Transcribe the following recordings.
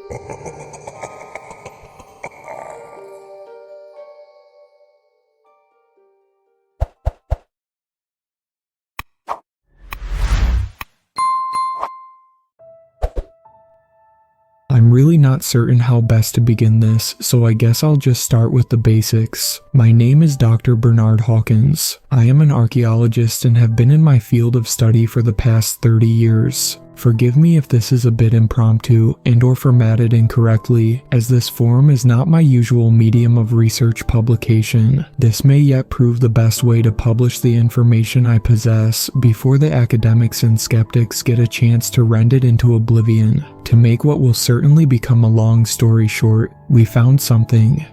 I'm really not certain how best to begin this, so I guess I'll just start with the basics. My name is Dr. Bernard Hawkins. I am an archaeologist and have been in my field of study for the past 30 years. Forgive me if this is a bit impromptu and/or formatted incorrectly, as this forum is not my usual medium of research publication. This may yet prove the best way to publish the information I possess before the academics and skeptics get a chance to rend it into oblivion. To make what will certainly become a long story short, we found something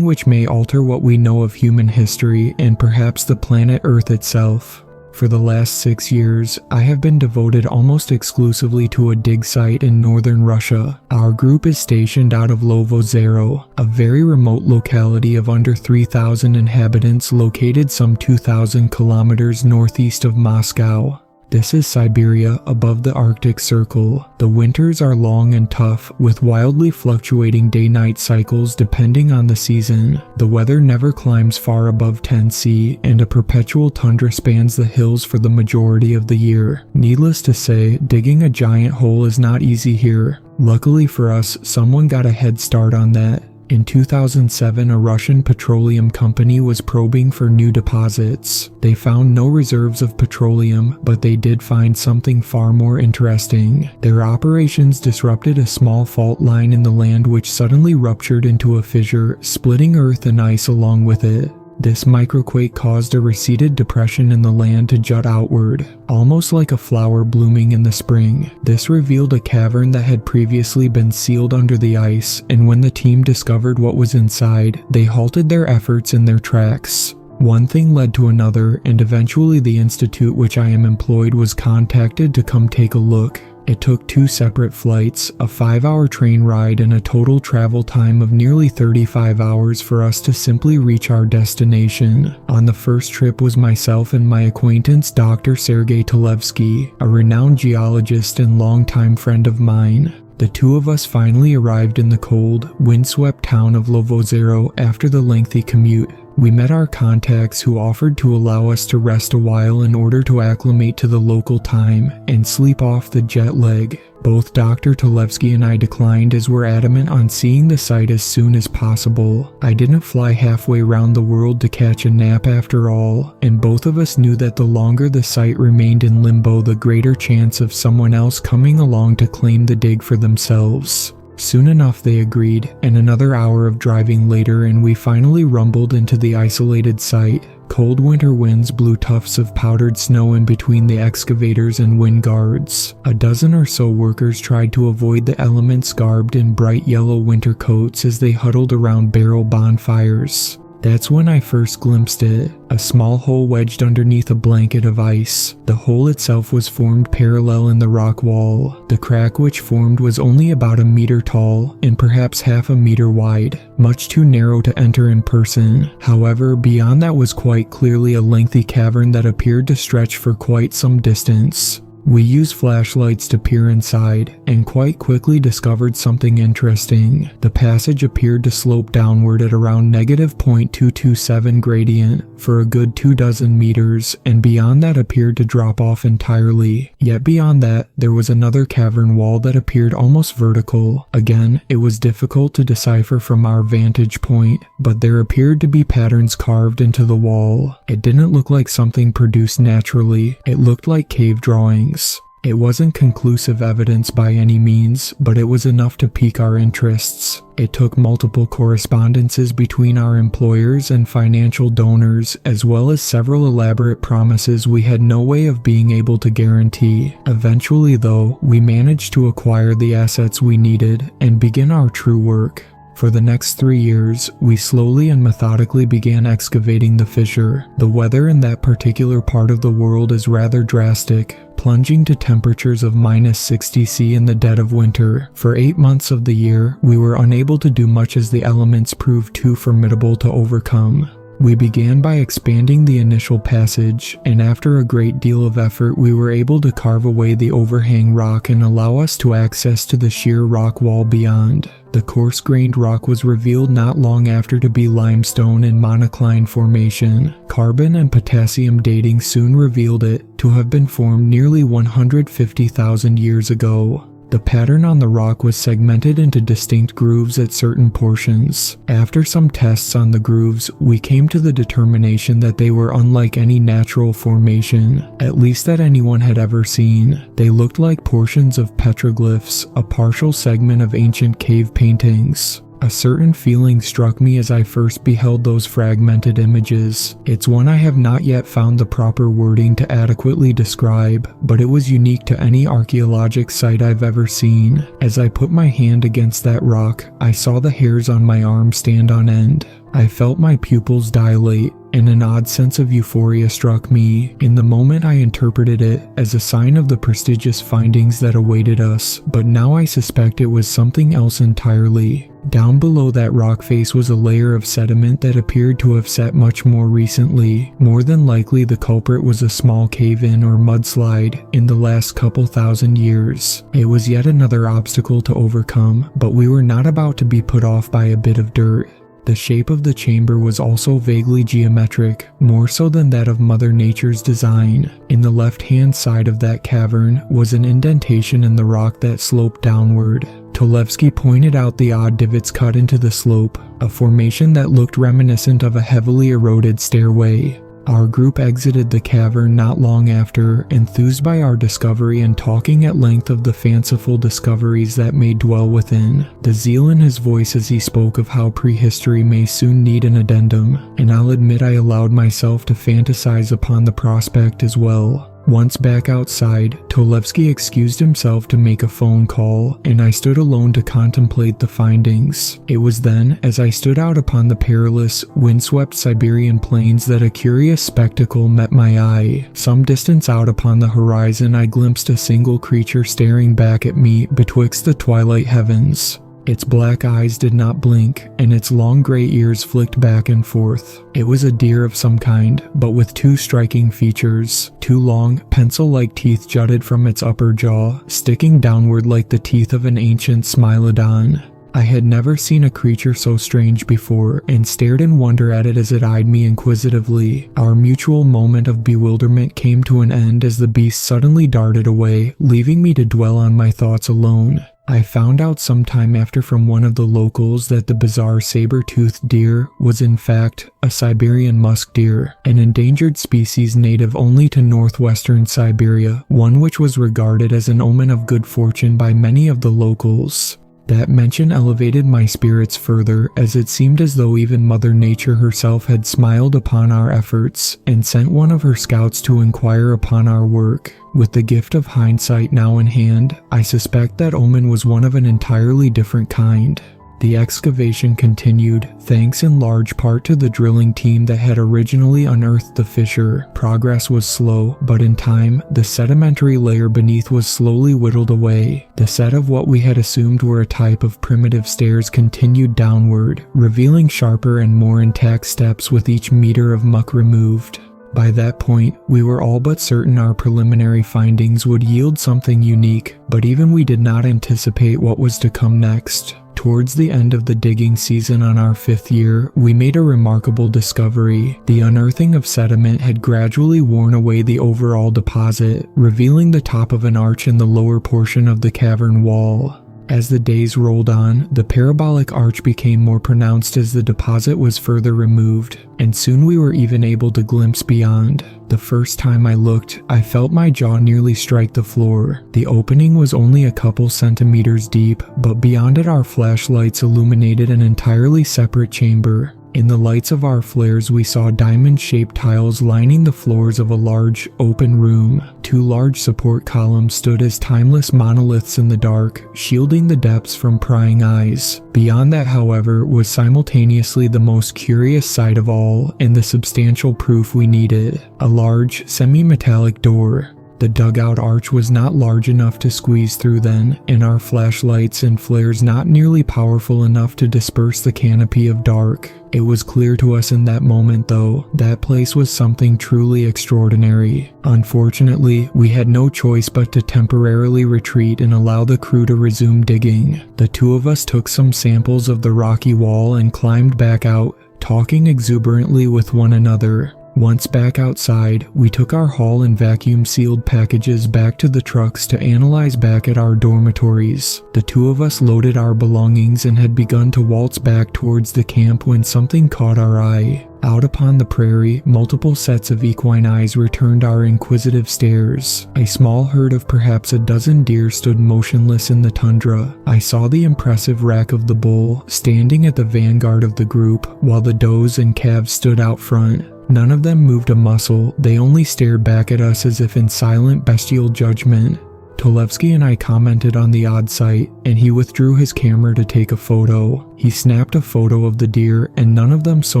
which may alter what we know of human history and perhaps the planet Earth itself. For the last 6 years, I have been devoted almost exclusively to a dig site in northern Russia. Our group is stationed out of Lovozero, a very remote locality of under 3,000 inhabitants located some 2,000 kilometers northeast of Moscow. This is Siberia above the Arctic Circle. The winters are long and tough, with wildly fluctuating day-night cycles depending on the season. The weather never climbs far above 10°C, and a perpetual tundra spans the hills for the majority of the year. Needless to say, digging a giant hole is not easy here. Luckily for us, someone got a head start on that. In 2007, a Russian petroleum company was probing for new deposits. They found no reserves of petroleum, but they did find something far more interesting. Their operations disrupted a small fault line in the land which suddenly ruptured into a fissure, splitting earth and ice along with it. This microquake caused a receded depression in the land to jut outward, almost like a flower blooming in the spring. This revealed a cavern that had previously been sealed under the ice, and when the team discovered what was inside, they halted their efforts in their tracks. One thing led to another, and eventually the institute which I am employed was contacted to come take a look. It took 2 separate flights, a 5-hour train ride, and a total travel time of nearly 35 hours for us to simply reach our destination. On the first trip was myself and my acquaintance Dr. Sergei Talevsky, a renowned geologist and longtime friend of mine. The two of us finally arrived in the cold, windswept town of Lovozero after the lengthy commute. We met our contacts who offered to allow us to rest a while in order to acclimate to the local time and sleep off the jet lag. Both Dr. Talevsky and I declined as we're adamant on seeing the site as soon as possible. I didn't fly halfway around the world to catch a nap after all, and both of us knew that the longer the site remained in limbo, the greater chance of someone else coming along to claim the dig for themselves. Soon enough they agreed, and another hour of driving later and we finally rumbled into the isolated site. Cold winter winds blew tufts of powdered snow in between the excavators and wind guards. A dozen or so workers tried to avoid the elements garbed in bright yellow winter coats as they huddled around barrel bonfires. That's when I first glimpsed it, a small hole wedged underneath a blanket of ice. The hole itself was formed parallel in the rock wall. The crack which formed was only about 1 meter tall and perhaps half a meter wide, much too narrow to enter in person. However, beyond that was quite clearly a lengthy cavern that appeared to stretch for quite some distance. We used flashlights to peer inside, and quite quickly discovered something interesting. The passage appeared to slope downward at around -0.227 gradient for a good 24 meters, and beyond that appeared to drop off entirely. Yet beyond that, there was another cavern wall that appeared almost vertical. Again, it was difficult to decipher from our vantage point, but there appeared to be patterns carved into the wall. It didn't look like something produced naturally, it looked like cave drawings. It wasn't conclusive evidence by any means, but it was enough to pique our interests. It took multiple correspondences between our employers and financial donors, as well as several elaborate promises we had no way of being able to guarantee. Eventually, though, we managed to acquire the assets we needed and begin our true work. For the next 3 years, we slowly and methodically began excavating the fissure. The weather in that particular part of the world is rather drastic, plunging to temperatures of -60°C in the dead of winter. For 8 months of the year, we were unable to do much as the elements proved too formidable to overcome. We began by expanding the initial passage, and after a great deal of effort we were able to carve away the overhang rock and allow us to access to the sheer rock wall beyond. The coarse-grained rock was revealed not long after to be limestone in monocline formation. Carbon and potassium dating soon revealed it to have been formed nearly 150,000 years ago. The pattern on the rock was segmented into distinct grooves at certain portions. After some tests on the grooves, we came to the determination that they were unlike any natural formation, at least that anyone had ever seen. They looked like portions of petroglyphs, a partial segment of ancient cave paintings. A certain feeling struck me as I first beheld those fragmented images. It's one I have not yet found the proper wording to adequately describe, but it was unique to any archaeologic site I've ever seen. As I put my hand against that rock, I saw the hairs on my arm stand on end. I felt my pupils dilate, and an odd sense of euphoria struck me. In the moment I interpreted it as a sign of the prestigious findings that awaited us, but now I suspect it was something else entirely. Down below that rock face was a layer of sediment that appeared to have set much more recently. More than likely the culprit was a small cave-in or mudslide in the last couple thousand years. It was yet another obstacle to overcome, but we were not about to be put off by a bit of dirt. The shape of the chamber was also vaguely geometric, more so than that of Mother Nature's design. In the left-hand side of that cavern was an indentation in the rock that sloped downward. Tolevsky pointed out the odd divots cut into the slope, a formation that looked reminiscent of a heavily eroded stairway. Our group exited the cavern not long after, enthused by our discovery and talking at length of the fanciful discoveries that may dwell within. The zeal in his voice as he spoke of how prehistory may soon need an addendum, and I'll admit I allowed myself to fantasize upon the prospect as well. Once back outside, Tolevsky excused himself to make a phone call, and I stood alone to contemplate the findings. It was then, as I stood out upon the perilous, windswept Siberian plains, that a curious spectacle met my eye. Some distance out upon the horizon I glimpsed a single creature staring back at me betwixt the twilight heavens. Its black eyes did not blink, and its long gray ears flicked back and forth. It was a deer of some kind, but with two striking features. Two long, pencil-like teeth jutted from its upper jaw, sticking downward like the teeth of an ancient Smilodon. I had never seen a creature so strange before, and stared in wonder at it as it eyed me inquisitively. Our mutual moment of bewilderment came to an end as the beast suddenly darted away, leaving me to dwell on my thoughts alone. I found out some time after from one of the locals that the bizarre saber-toothed deer was in fact a Siberian musk deer, an endangered species native only to northwestern Siberia, one which was regarded as an omen of good fortune by many of the locals. That mention elevated my spirits further, as it seemed as though even Mother Nature herself had smiled upon our efforts and sent one of her scouts to inquire upon our work. With the gift of hindsight now in hand, I suspect that omen was one of an entirely different kind. The excavation continued, thanks in large part to the drilling team that had originally unearthed the fissure. Progress was slow, but in time, the sedimentary layer beneath was slowly whittled away. The set of what we had assumed were a type of primitive stairs continued downward, revealing sharper and more intact steps with each meter of muck removed. By that point, we were all but certain our preliminary findings would yield something unique, but even we did not anticipate what was to come next. Towards the end of the digging season on our 5th year, we made a remarkable discovery. The unearthing of sediment had gradually worn away the overall deposit, revealing the top of an arch in the lower portion of the cavern wall. As the days rolled on, the parabolic arch became more pronounced as the deposit was further removed, and soon we were even able to glimpse beyond. The first time I looked, I felt my jaw nearly strike the floor. The opening was only a couple centimeters deep, but beyond it our flashlights illuminated an entirely separate chamber. In the lights of our flares we saw diamond-shaped tiles lining the floors of a large, open room. Two large support columns stood as timeless monoliths in the dark, shielding the depths from prying eyes. Beyond that, however, was simultaneously the most curious sight of all, and the substantial proof we needed: a large, semi-metallic door. The dugout arch was not large enough to squeeze through then, and our flashlights and flares not nearly powerful enough to disperse the canopy of dark. It was clear to us in that moment, though, that place was something truly extraordinary. Unfortunately, we had no choice but to temporarily retreat and allow the crew to resume digging. The two of us took some samples of the rocky wall and climbed back out, talking exuberantly with one another. Once back outside, we took our haul and vacuum-sealed packages back to the trucks to analyze back at our dormitories. The two of us loaded our belongings and had begun to waltz back towards the camp when something caught our eye. Out upon the prairie, multiple sets of equine eyes returned our inquisitive stares. A small herd of perhaps a dozen deer stood motionless in the tundra. I saw the impressive rack of the bull standing at the vanguard of the group, while the does and calves stood out front. None of them moved a muscle, they only stared back at us as if in silent bestial judgment. Tolevsky and I commented on the odd sight, and he withdrew his camera to take a photo. He snapped a photo of the deer, and none of them so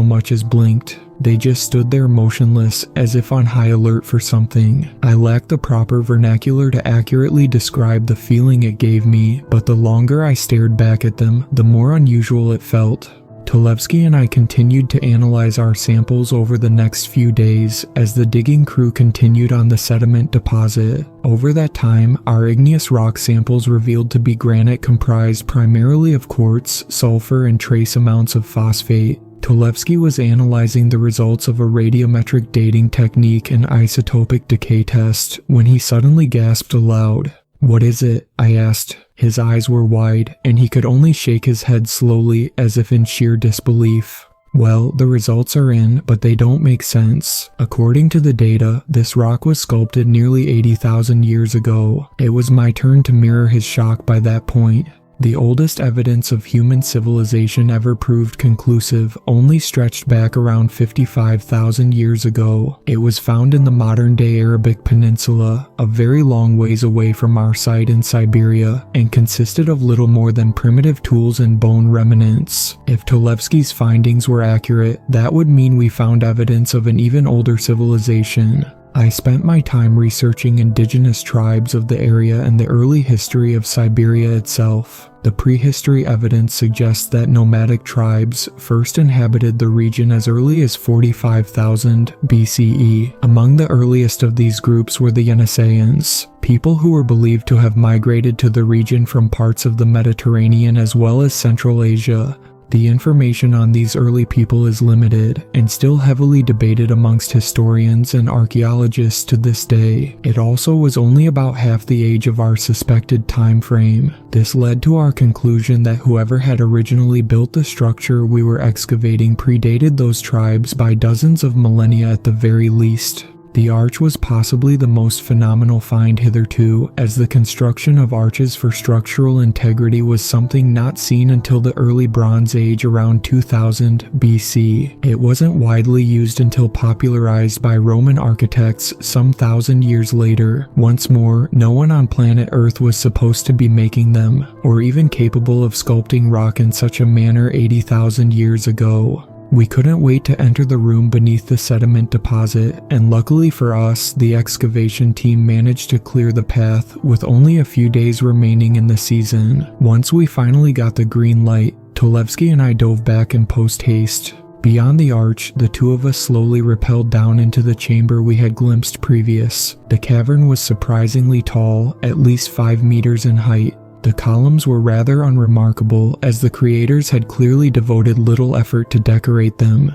much as blinked. They just stood there motionless, as if on high alert for something. I lacked the proper vernacular to accurately describe the feeling it gave me, but the longer I stared back at them, the more unusual it felt. Tolevsky and I continued to analyze our samples over the next few days as the digging crew continued on the sediment deposit. Over that time, our igneous rock samples revealed to be granite comprised primarily of quartz, sulfur, and trace amounts of phosphate. Tolevsky was analyzing the results of a radiometric dating technique and isotopic decay test when he suddenly gasped aloud. "What is it?" I asked. His eyes were wide, and he could only shake his head slowly as if in sheer disbelief. "Well, the results are in, but they don't make sense. According to the data, this rock was sculpted nearly 80,000 years ago." It was my turn to mirror his shock by that point. The oldest evidence of human civilization ever proved conclusive only stretched back around 55,000 years ago. It was found in the modern-day Arabic Peninsula, a very long ways away from our site in Siberia, and consisted of little more than primitive tools and bone remnants. If Tolevsky's findings were accurate, that would mean we found evidence of an even older civilization. I spent my time researching indigenous tribes of the area and the early history of Siberia itself. The prehistory evidence suggests that nomadic tribes first inhabited the region as early as 45,000 BCE. Among the earliest of these groups were the Yeniseians, people who were believed to have migrated to the region from parts of the Mediterranean as well as Central Asia. The information on these early people is limited and still heavily debated amongst historians and archaeologists to this day. It also was only about half the age of our suspected time frame. This led to our conclusion that whoever had originally built the structure we were excavating predated those tribes by dozens of millennia at the very least. The arch was possibly the most phenomenal find hitherto, as the construction of arches for structural integrity was something not seen until the early Bronze Age around 2000 BC. It wasn't widely used until popularized by Roman architects some 1,000 years later. Once more, no one on planet Earth was supposed to be making them, or even capable of sculpting rock in such a manner 80,000 years ago. We couldn't wait to enter the room beneath the sediment deposit, and luckily for us, the excavation team managed to clear the path with only a few days remaining in the season. Once we finally got the green light, Tolevsky and I dove back in post-haste. Beyond the arch, the two of us slowly rappelled down into the chamber we had glimpsed previous. The cavern was surprisingly tall, at least 5 meters in height. The columns were rather unremarkable, as the creators had clearly devoted little effort to decorate them.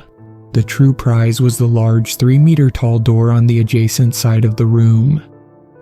The true prize was the large 3-meter-tall door on the adjacent side of the room.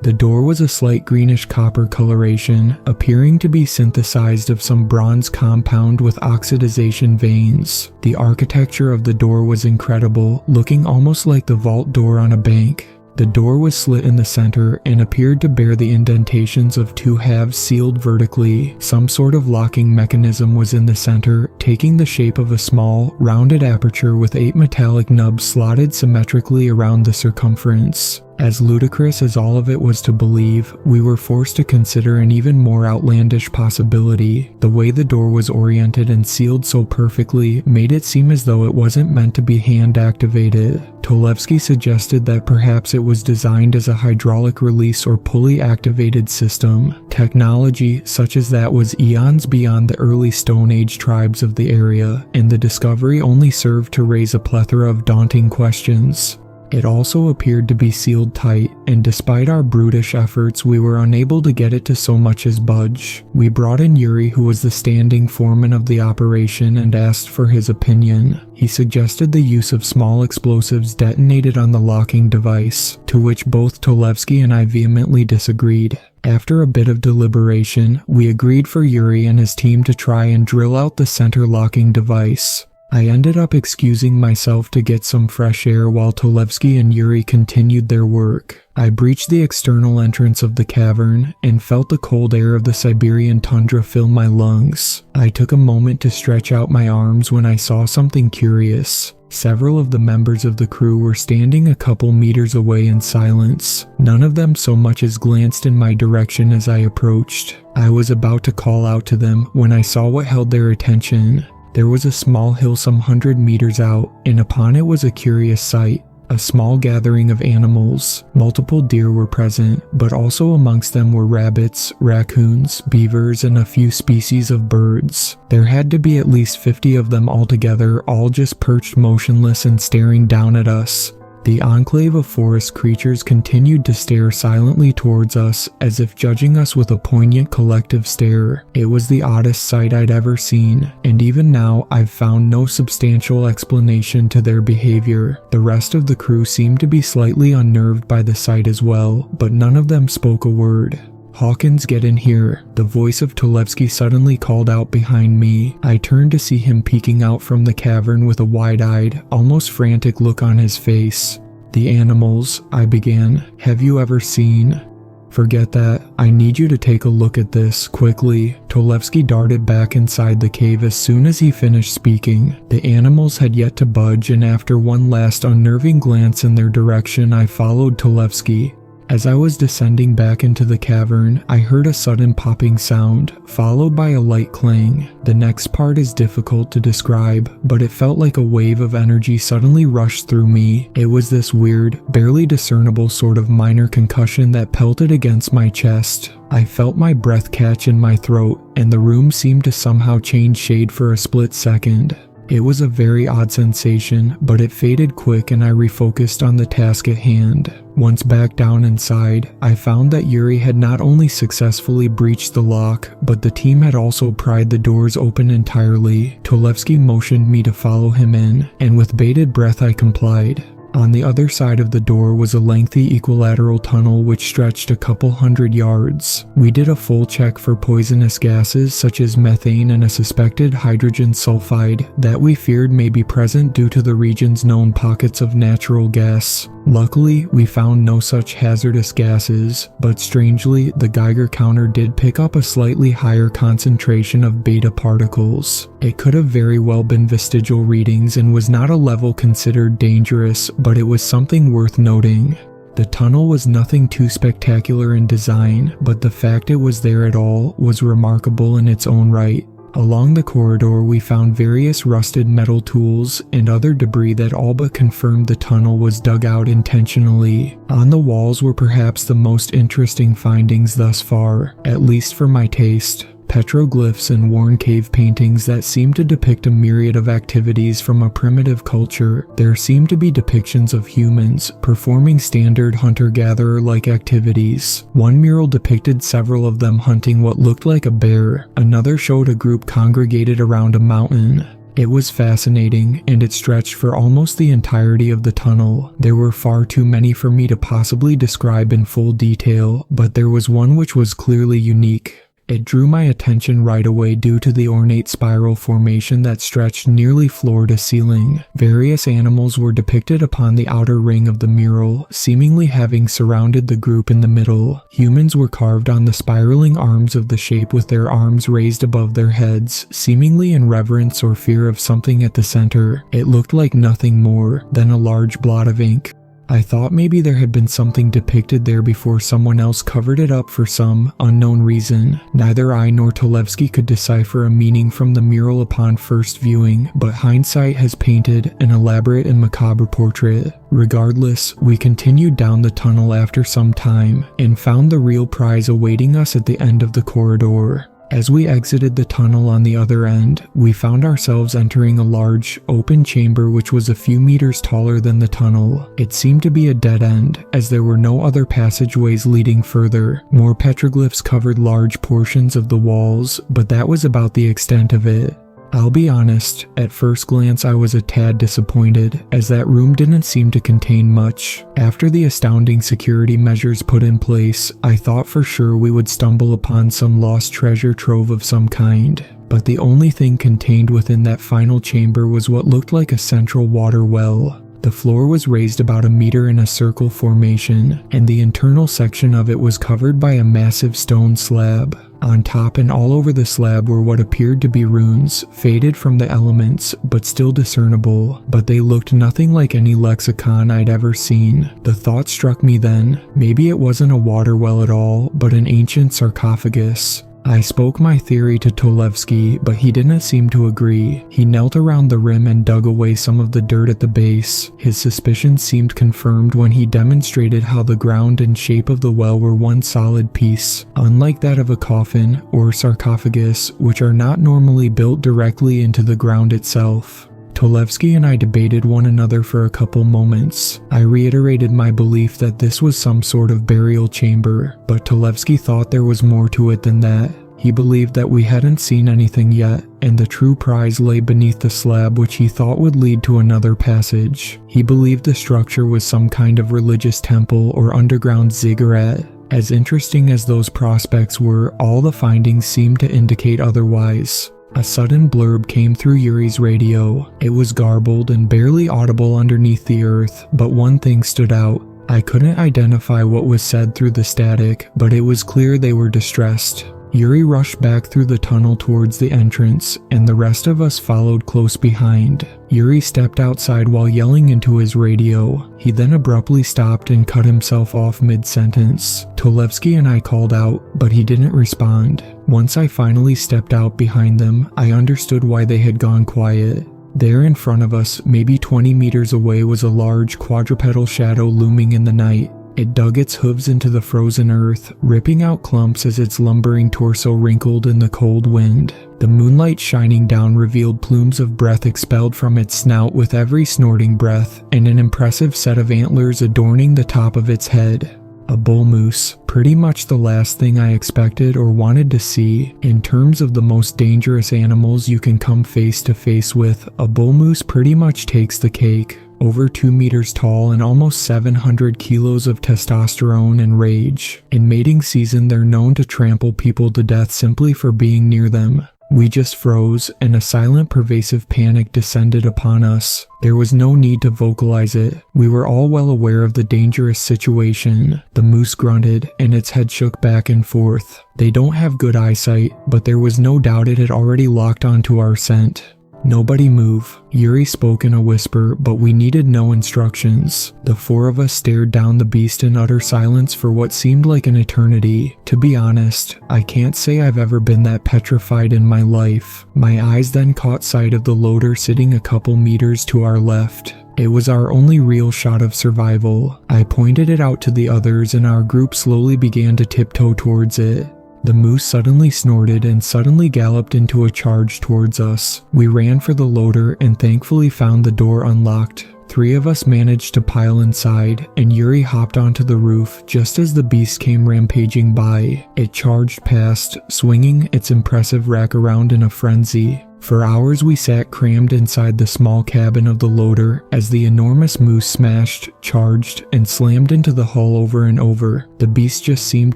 The door was a slight greenish copper coloration, appearing to be synthesized of some bronze compound with oxidization veins. The architecture of the door was incredible, looking almost like the vault door on a bank. The door was slit in the center and appeared to bear the indentations of two halves sealed vertically. Some sort of locking mechanism was in the center, taking the shape of a small, rounded aperture with 8 metallic nubs slotted symmetrically around the circumference. As ludicrous as all of it was to believe, we were forced to consider an even more outlandish possibility. The way the door was oriented and sealed so perfectly made it seem as though it wasn't meant to be hand-activated. Tolevsky suggested that perhaps it was designed as a hydraulic release or pulley-activated system. Technology such as that was eons beyond the early Stone Age tribes of the area, and the discovery only served to raise a plethora of daunting questions. It also appeared to be sealed tight, and despite our brutish efforts, we were unable to get it to so much as budge. We brought in Yuri, who was the standing foreman of the operation, and asked for his opinion. He suggested the use of small explosives detonated on the locking device, to which both Tolevsky and I vehemently disagreed. After a bit of deliberation, we agreed for Yuri and his team to try and drill out the center locking device. I ended up excusing myself to get some fresh air while Tolevsky and Yuri continued their work. I breached the external entrance of the cavern and felt the cold air of the Siberian tundra fill my lungs. I took a moment to stretch out my arms when I saw something curious. Several of the members of the crew were standing a couple meters away in silence. None of them so much as glanced in my direction as I approached. I was about to call out to them when I saw what held their attention. There was a small hill some 100 meters out, and upon it was a curious sight. A small gathering of animals. Multiple deer were present, but also amongst them were rabbits, raccoons, beavers, and a few species of birds. There had to be at least 50 of them altogether, all just perched motionless and staring down at us. The enclave of forest creatures continued to stare silently towards us, as if judging us with a poignant collective stare. It was the oddest sight I'd ever seen, and even now I've found no substantial explanation to their behavior. The rest of the crew seemed to be slightly unnerved by the sight as well, but none of them spoke a word. "Hawkins, get in here," the voice of Tolevsky suddenly called out behind me. I turned to see him peeking out from the cavern with a wide-eyed, almost frantic look on his face. "The animals," I began. "Have you ever seen?" "Forget that. I need you to take a look at this, quickly." Tolevsky darted back inside the cave as soon as he finished speaking. The animals had yet to budge, and after one last unnerving glance in their direction, I followed Tolevsky. As I was descending back into the cavern, I heard a sudden popping sound, followed by a light clang. The next part is difficult to describe, but it felt like a wave of energy suddenly rushed through me. It was this weird, barely discernible sort of minor concussion that pelted against my chest. I felt my breath catch in my throat, and the room seemed to somehow change shade for a split second. It was a very odd sensation, but it faded quick and I refocused on the task at hand. Once back down inside, I found that Yuri had not only successfully breached the lock, but the team had also pried the doors open entirely. Tolevsky motioned me to follow him in, and with bated breath I complied. On the other side of the door was a lengthy equilateral tunnel which stretched a couple 100 yards. We did a full check for poisonous gases such as methane and a suspected hydrogen sulfide that we feared may be present due to the region's known pockets of natural gas. Luckily, we found no such hazardous gases, but strangely, the Geiger counter did pick up a slightly higher concentration of beta particles. It could have very well been vestigial readings and was not a level considered dangerous, but it was something worth noting. The tunnel was nothing too spectacular in design, but the fact it was there at all was remarkable in its own right. Along the corridor we found various rusted metal tools and other debris that all but confirmed the tunnel was dug out intentionally. On the walls were perhaps the most interesting findings thus far, at least for my taste. Petroglyphs and worn cave paintings that seemed to depict a myriad of activities from a primitive culture. There seemed to be depictions of humans performing standard hunter-gatherer-like activities. One mural depicted several of them hunting what looked like a bear. Another showed a group congregated around a mountain. It was fascinating, and it stretched for almost the entirety of the tunnel. There were far too many for me to possibly describe in full detail, but there was one which was clearly unique. It drew my attention right away due to the ornate spiral formation that stretched nearly floor to ceiling. Various animals were depicted upon the outer ring of the mural, seemingly having surrounded the group in the middle. Humans were carved on the spiraling arms of the shape with their arms raised above their heads, seemingly in reverence or fear of something at the center. It looked like nothing more than a large blot of ink. I thought maybe there had been something depicted there before someone else covered it up for some unknown reason. Neither I nor Tolevsky could decipher a meaning from the mural upon first viewing, but hindsight has painted an elaborate and macabre portrait. Regardless, we continued down the tunnel after some time and found the real prize awaiting us at the end of the corridor. As we exited the tunnel on the other end, we found ourselves entering a large, open chamber which was a few meters taller than the tunnel. It seemed to be a dead end, as there were no other passageways leading further. More petroglyphs covered large portions of the walls, but that was about the extent of it. I'll be honest, at first glance I was a tad disappointed, as that room didn't seem to contain much. After the astounding security measures put in place, I thought for sure we would stumble upon some lost treasure trove of some kind. But the only thing contained within that final chamber was what looked like a central water well. The floor was raised about a meter in a circle formation, and the internal section of it was covered by a massive stone slab. On top and all over the slab were what appeared to be runes, faded from the elements, but still discernible, but they looked nothing like any lexicon I'd ever seen. The thought struck me then, maybe it wasn't a water well at all, but an ancient sarcophagus. I spoke my theory to Tolevsky, but he didn't seem to agree. He knelt around the rim and dug away some of the dirt at the base. His suspicions seemed confirmed when he demonstrated how the ground and shape of the well were one solid piece, unlike that of a coffin or sarcophagus, which are not normally built directly into the ground itself. Tolevsky and I debated one another for a couple moments. I reiterated my belief that this was some sort of burial chamber, but Tolevsky thought there was more to it than that. He believed that we hadn't seen anything yet, and the true prize lay beneath the slab, which he thought would lead to another passage. He believed the structure was some kind of religious temple or underground ziggurat. As interesting as those prospects were, all the findings seemed to indicate otherwise. A sudden blurb came through Yuri's radio. It was garbled and barely audible underneath the earth, but one thing stood out. I couldn't identify what was said through the static, but it was clear they were distressed. Yuri rushed back through the tunnel towards the entrance, and the rest of us followed close behind. Yuri stepped outside while yelling into his radio. He then abruptly stopped and cut himself off mid-sentence. Tolevsky and I called out, but he didn't respond. Once I finally stepped out behind them, I understood why they had gone quiet. There in front of us, maybe 20 meters away, was a large quadrupedal shadow looming in the night. It dug its hooves into the frozen earth, ripping out clumps as its lumbering torso wrinkled in the cold wind. The moonlight shining down revealed plumes of breath expelled from its snout with every snorting breath, and an impressive set of antlers adorning the top of its head. A bull moose, pretty much the last thing I expected or wanted to see. In terms of the most dangerous animals you can come face to face with, a bull moose pretty much takes the cake. Over 2 meters tall and almost 700 kilos of testosterone and rage. In mating season, they're known to trample people to death simply for being near them. We just froze, and a silent, pervasive panic descended upon us. There was no need to vocalize it. We were all well aware of the dangerous situation. The moose grunted, and its head shook back and forth. They don't have good eyesight, but there was no doubt it had already locked onto our scent. "Nobody move," Yuri spoke in a whisper, but we needed no instructions. The four of us stared down the beast in utter silence for what seemed like an eternity. To be honest, I can't say I've ever been that petrified in my life. My eyes then caught sight of the loader sitting a couple meters to our left. It was our only real shot of survival. I pointed it out to the others, and our group slowly began to tiptoe towards it. The moose suddenly snorted and suddenly galloped into a charge towards us. We ran for the loader and thankfully found the door unlocked. 3 of us managed to pile inside, and Yuri hopped onto the roof just as the beast came rampaging by. It charged past, swinging its impressive rack around in a frenzy. For hours we sat crammed inside the small cabin of the loader as the enormous moose smashed, charged, and slammed into the hull over and over. The beast just seemed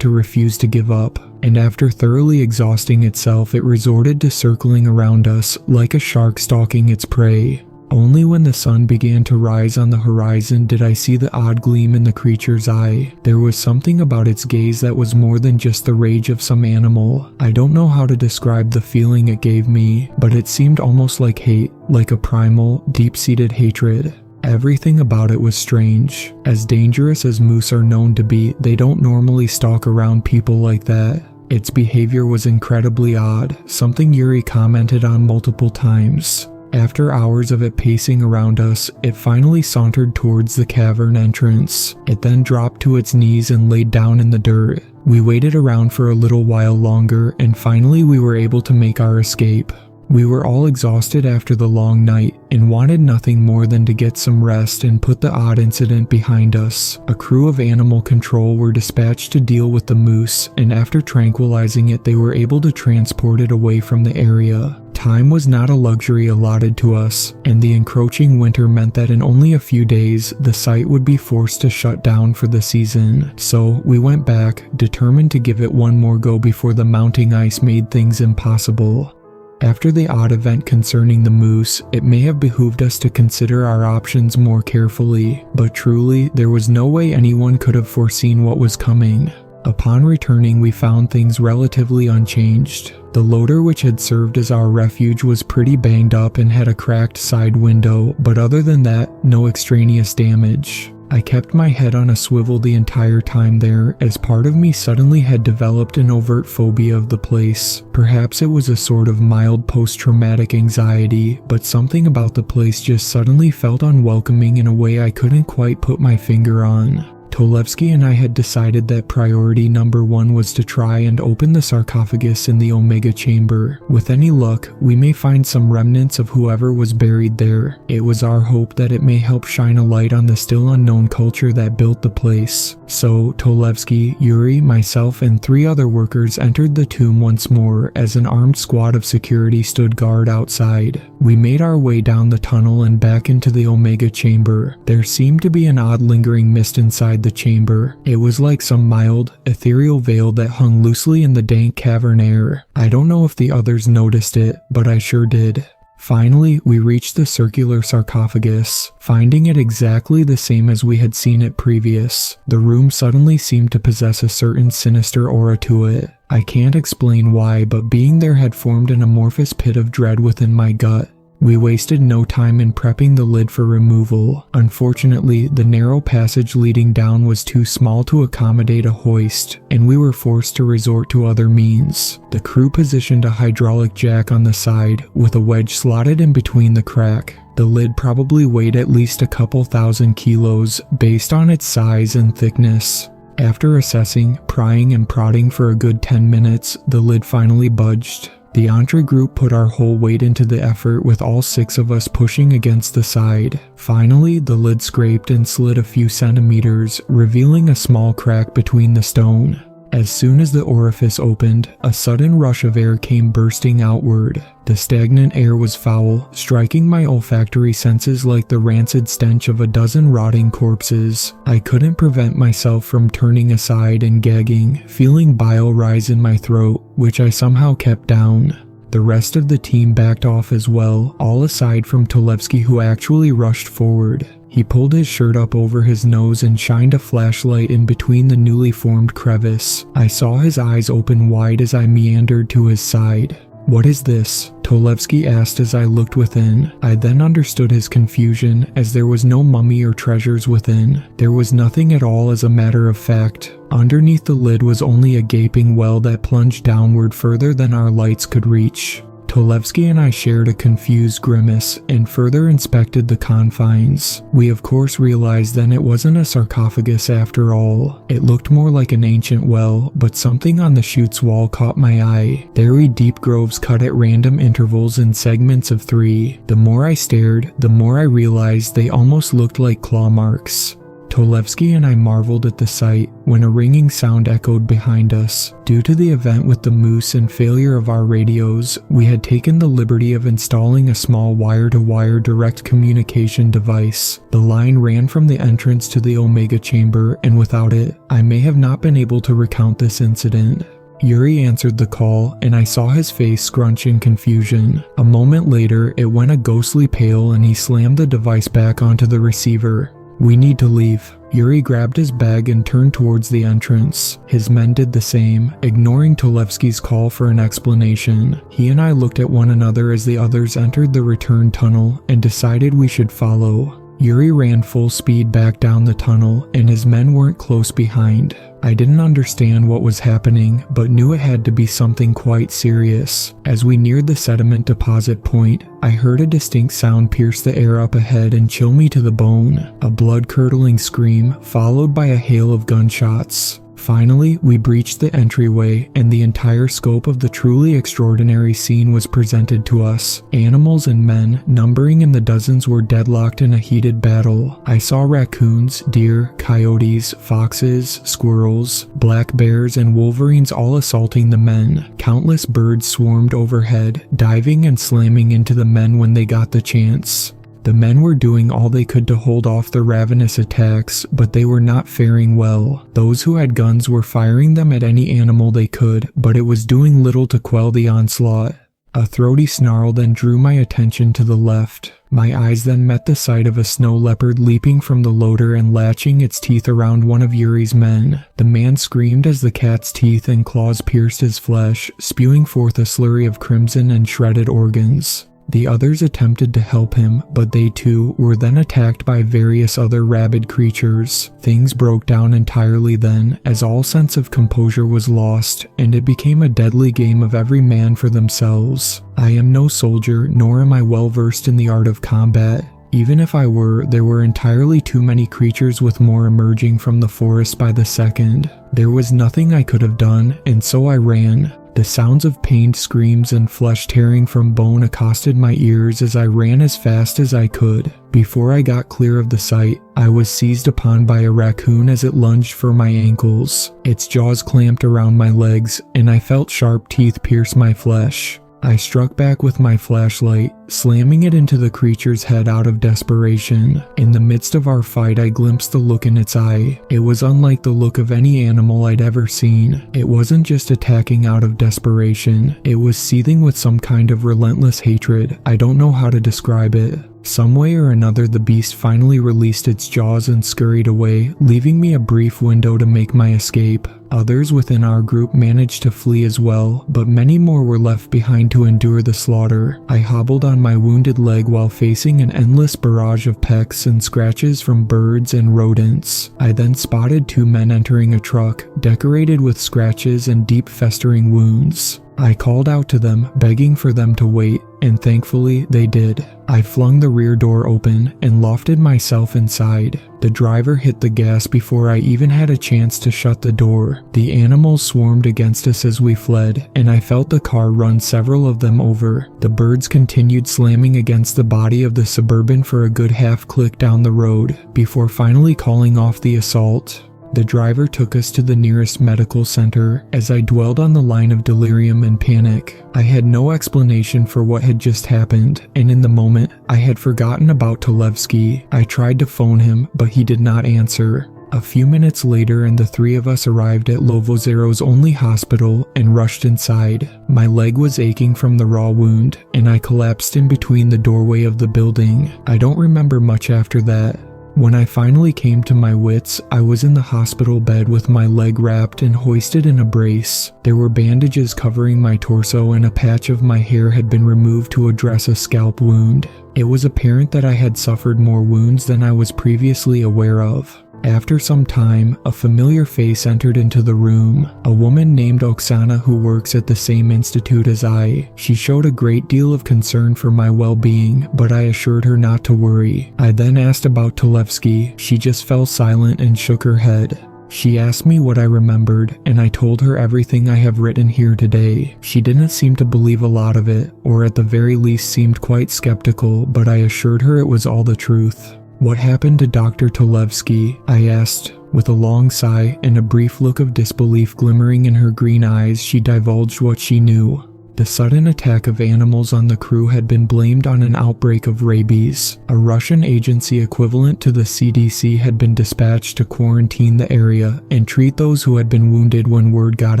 to refuse to give up, and after thoroughly exhausting itself, it resorted to circling around us like a shark stalking its prey. Only when the sun began to rise on the horizon did I see the odd gleam in the creature's eye. There was something about its gaze that was more than just the rage of some animal. I don't know how to describe the feeling it gave me, but it seemed almost like hate, like a primal, deep-seated hatred. Everything about it was strange. As dangerous as moose are known to be, they don't normally stalk around people like that. Its behavior was incredibly odd, something Yuri commented on multiple times. After hours of it pacing around us, it finally sauntered towards the cavern entrance. It then dropped to its knees and laid down in the dirt. We waited around for a little while longer, and finally we were able to make our escape. We were all exhausted after the long night and wanted nothing more than to get some rest and put the odd incident behind us. A crew of animal control were dispatched to deal with the moose, and after tranquilizing it, they were able to transport it away from the area. Time was not a luxury allotted to us, and the encroaching winter meant that in only a few days, the site would be forced to shut down for the season. So we went back, determined to give it one more go before the mounting ice made things impossible. After the odd event concerning the moose, it may have behooved us to consider our options more carefully, but truly, there was no way anyone could have foreseen what was coming. Upon returning, we found things relatively unchanged. The loader which had served as our refuge was pretty banged up and had a cracked side window, but other than that, no extraneous damage. I kept my head on a swivel the entire time there, as part of me suddenly had developed an overt phobia of the place. Perhaps it was a sort of mild post-traumatic anxiety, but something about the place just suddenly felt unwelcoming in a way I couldn't quite put my finger on. Tolevsky and I had decided that priority number one was to try and open the sarcophagus in the Omega chamber. With any luck, we may find some remnants of whoever was buried there. It was our hope that it may help shine a light on the still unknown culture that built the place. So, Tolevsky, Yuri, myself, and 3 other workers entered the tomb once more as an armed squad of security stood guard outside. We made our way down the tunnel and back into the Omega chamber. There seemed to be an odd lingering mist inside the chamber. It was like some mild, ethereal veil that hung loosely in the dank cavern air. I don't know if the others noticed it, but I sure did. Finally, we reached the circular sarcophagus, finding it exactly the same as we had seen it previous. The room suddenly seemed to possess a certain sinister aura to it. I can't explain why, but being there had formed an amorphous pit of dread within my gut. We wasted no time in prepping the lid for removal. Unfortunately, the narrow passage leading down was too small to accommodate a hoist, and we were forced to resort to other means. The crew positioned a hydraulic jack on the side, with a wedge slotted in between the crack. The lid probably weighed at least a couple thousand kilos, based on its size and thickness. After assessing, prying, and prodding for a good 10 minutes, the lid finally budged. The entre group put our whole weight into the effort, with all 6 of us pushing against the side. Finally, the lid scraped and slid a few centimeters, revealing a small crack between the stone. As soon as the orifice opened, a sudden rush of air came bursting outward. The stagnant air was foul, striking my olfactory senses like the rancid stench of a dozen rotting corpses. I couldn't prevent myself from turning aside and gagging, feeling bile rise in my throat, which I somehow kept down. The rest of the team backed off as well, all aside from Tolevsky, who actually rushed forward. He pulled his shirt up over his nose and shined a flashlight in between the newly formed crevice. I saw his eyes open wide as I meandered to his side. "What is this?" Tolevsky asked as I looked within. I then understood his confusion, as there was no mummy or treasures within. There was nothing at all, as a matter of fact. Underneath the lid was only a gaping well that plunged downward further than our lights could reach. Tolevsky and I shared a confused grimace and further inspected the confines. We of course realized then it wasn't a sarcophagus after all. It looked more like an ancient well, but something on the chute's wall caught my eye. Very deep groves cut at random intervals in segments of 3. The more I stared, the more I realized they almost looked like claw marks. Tolevsky and I marveled at the sight when a ringing sound echoed behind us. Due to the event with the moose and failure of our radios, we had taken the liberty of installing a small wire-to-wire direct communication device. The line ran from the entrance to the Omega chamber, and without it, I may have not been able to recount this incident. Yuri answered the call, and I saw his face scrunch in confusion. A moment later, it went a ghostly pale and he slammed the device back onto the receiver. "We need to leave." Yuri grabbed his bag and turned towards the entrance. His men did the same, ignoring Tolevsky's call for an explanation. He and I looked at one another as the others entered the return tunnel and decided we should follow. Yuri ran full speed back down the tunnel, and his men weren't close behind. I didn't understand what was happening, but knew it had to be something quite serious. As we neared the sediment deposit point, I heard a distinct sound pierce the air up ahead and chill me to the bone. A blood-curdling scream, followed by a hail of gunshots. Finally, we breached the entryway, and the entire scope of the truly extraordinary scene was presented to us. Animals and men, numbering in the dozens, were deadlocked in a heated battle. I saw raccoons, deer, coyotes, foxes, squirrels, black bears, and wolverines all assaulting the men. Countless birds swarmed overhead, diving and slamming into the men when they got the chance. The men were doing all they could to hold off the ravenous attacks, but they were not faring well. Those who had guns were firing them at any animal they could, but it was doing little to quell the onslaught. A throaty snarl then drew my attention to the left. My eyes then met the sight of a snow leopard leaping from the loader and latching its teeth around one of Yuri's men. The man screamed as the cat's teeth and claws pierced his flesh, spewing forth a slurry of crimson and shredded organs. The others attempted to help him, but they too were then attacked by various other rabid creatures. Things broke down entirely then, as all sense of composure was lost, and it became a deadly game of every man for themselves. I am no soldier, nor am I well versed in the art of combat. Even if I were, there were entirely too many creatures, with more emerging from the forest by the second. There was nothing I could have done, and so I ran. The sounds of pained screams and flesh tearing from bone accosted my ears as I ran as fast as I could. Before I got clear of the sight, I was seized upon by a raccoon as it lunged for my ankles. Its jaws clamped around my legs, and I felt sharp teeth pierce my flesh. I struck back with my flashlight, slamming it into the creature's head out of desperation. In the midst of our fight, I glimpsed the look in its eye. It was unlike the look of any animal I'd ever seen. It wasn't just attacking out of desperation. It was seething with some kind of relentless hatred. I don't know how to describe it. Some way or another, the beast finally released its jaws and scurried away, leaving me a brief window to make my escape. Others within our group managed to flee as well, but many more were left behind to endure the slaughter. I hobbled on my wounded leg while facing an endless barrage of pecks and scratches from birds and rodents. I then spotted two men entering a truck, decorated with scratches and deep festering wounds. I called out to them, begging for them to wait, and thankfully they did. I flung the rear door open and lofted myself inside. The driver hit the gas before I even had a chance to shut the door. The animals swarmed against us as we fled, and I felt the car run several of them over. The birds continued slamming against the body of the Suburban for a good half click down the road, before finally calling off the assault. The driver took us to the nearest medical center as I dwelled on the line of delirium and panic. I had no explanation for what had just happened, and in the moment, I had forgotten about Talevsky. I tried to phone him, but he did not answer. A few minutes later, and the three of us arrived at Lovozero's only hospital and rushed inside. My leg was aching from the raw wound, and I collapsed in between the doorway of the building. I don't remember much after that. When I finally came to my wits, I was in the hospital bed with my leg wrapped and hoisted in a brace. There were bandages covering my torso, and a patch of my hair had been removed to address a scalp wound. It was apparent that I had suffered more wounds than I was previously aware of. After some time, a familiar face entered into the room, a woman named Oksana who works at the same institute as I. She showed a great deal of concern for my well-being, but I assured her not to worry. I then asked about Talevsky. She just fell silent and shook her head. She asked me what I remembered, and I told her everything I have written here today. She didn't seem to believe a lot of it, or at the very least seemed quite skeptical, but I assured her it was all the truth. "What happened to Dr. Talevsky?" I asked. With a long sigh and a brief look of disbelief glimmering in her green eyes, she divulged what she knew. The sudden attack of animals on the crew had been blamed on an outbreak of rabies. A Russian agency equivalent to the CDC had been dispatched to quarantine the area and treat those who had been wounded when word got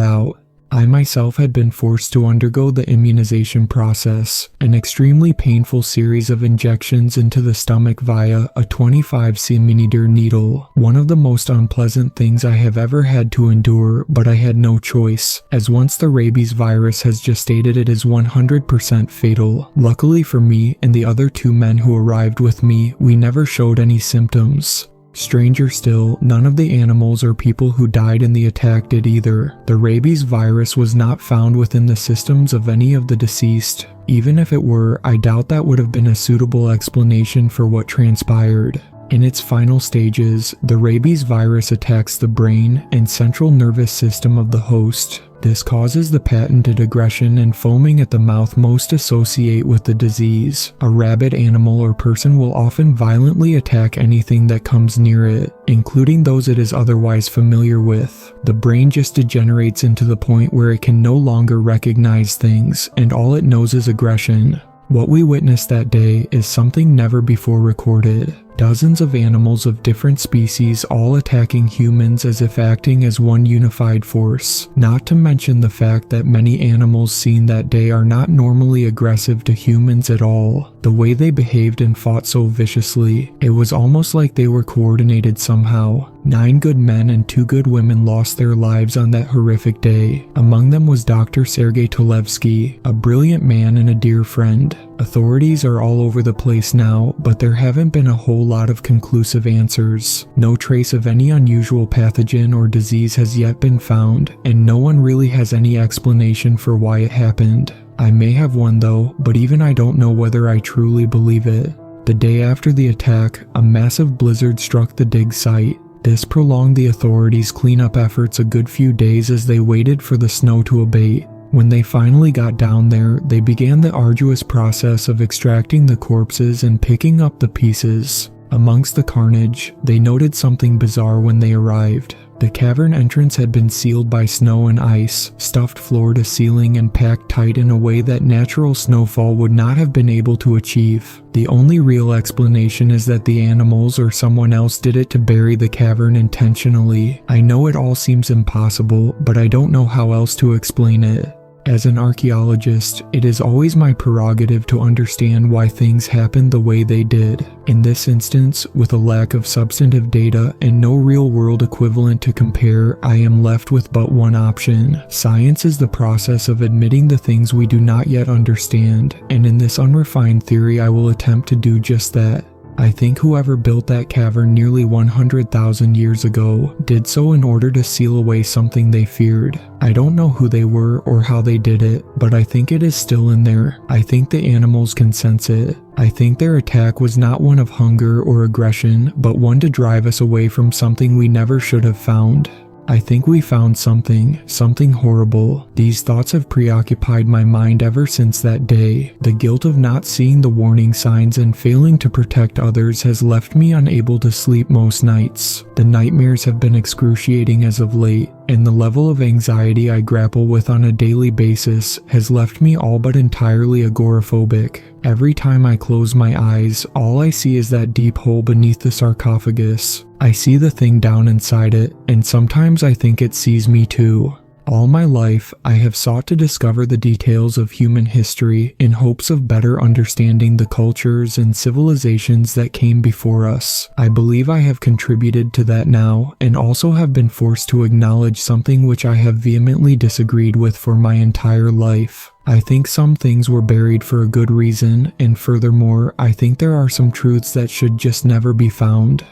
out. I myself had been forced to undergo the immunization process, an extremely painful series of injections into the stomach via a 25 cm needle. One of the most unpleasant things I have ever had to endure, but I had no choice, as once the rabies virus has gestated it is 100% fatal. Luckily for me and the other 2 men who arrived with me, we never showed any symptoms. Stranger still, none of the animals or people who died in the attack did either. The rabies virus was not found within the systems of any of the deceased. Even if it were, I doubt that would have been a suitable explanation for what transpired. In its final stages, the rabies virus attacks the brain and central nervous system of the host. This causes the patented aggression and foaming at the mouth most associate with the disease. A rabid animal or person will often violently attack anything that comes near it, including those it is otherwise familiar with. The brain just degenerates into the point where it can no longer recognize things, and all it knows is aggression. What we witnessed that day is something never before recorded. Dozens of animals of different species all attacking humans as if acting as one unified force. Not to mention the fact that many animals seen that day are not normally aggressive to humans at all. The way they behaved and fought so viciously, it was almost like they were coordinated somehow. 9 good men and 2 good women lost their lives on that horrific day. Among them was Dr. Sergei Tolevsky, a brilliant man and a dear friend. Authorities are all over the place now, but there haven't been a whole lot of conclusive answers. No trace of any unusual pathogen or disease has yet been found, and no one really has any explanation for why it happened. I may have one though, but even I don't know whether I truly believe it. The day after the attack, a massive blizzard struck the dig site. This prolonged the authorities' cleanup efforts a good few days as they waited for the snow to abate. When they finally got down there, they began the arduous process of extracting the corpses and picking up the pieces. Amongst the carnage, they noted something bizarre when they arrived. The cavern entrance had been sealed by snow and ice, stuffed floor to ceiling and packed tight in a way that natural snowfall would not have been able to achieve. The only real explanation is that the animals or someone else did it to bury the cavern intentionally. I know it all seems impossible, but I don't know how else to explain it. As an archaeologist, it is always my prerogative to understand why things happened the way they did. In this instance, with a lack of substantive data and no real-world equivalent to compare, I am left with but one option. Science is the process of admitting the things we do not yet understand, and in this unrefined theory I will attempt to do just that. I think whoever built that cavern nearly 100,000 years ago did so in order to seal away something they feared. I don't know who they were or how they did it, but I think it is still in there. I think the animals can sense it. I think their attack was not one of hunger or aggression, but one to drive us away from something we never should have found. I think we found something horrible. These thoughts have preoccupied my mind ever since that day. The guilt of not seeing the warning signs and failing to protect others has left me unable to sleep most nights. The nightmares have been excruciating as of late, and the level of anxiety I grapple with on a daily basis has left me all but entirely agoraphobic. Every time I close my eyes, all I see is that deep hole beneath the sarcophagus. I see the thing down inside it, and sometimes I think it sees me too. All my life, I have sought to discover the details of human history in hopes of better understanding the cultures and civilizations that came before us. I believe I have contributed to that now, and also have been forced to acknowledge something which I have vehemently disagreed with for my entire life. I think some things were buried for a good reason, and furthermore, I think there are some truths that should just never be found.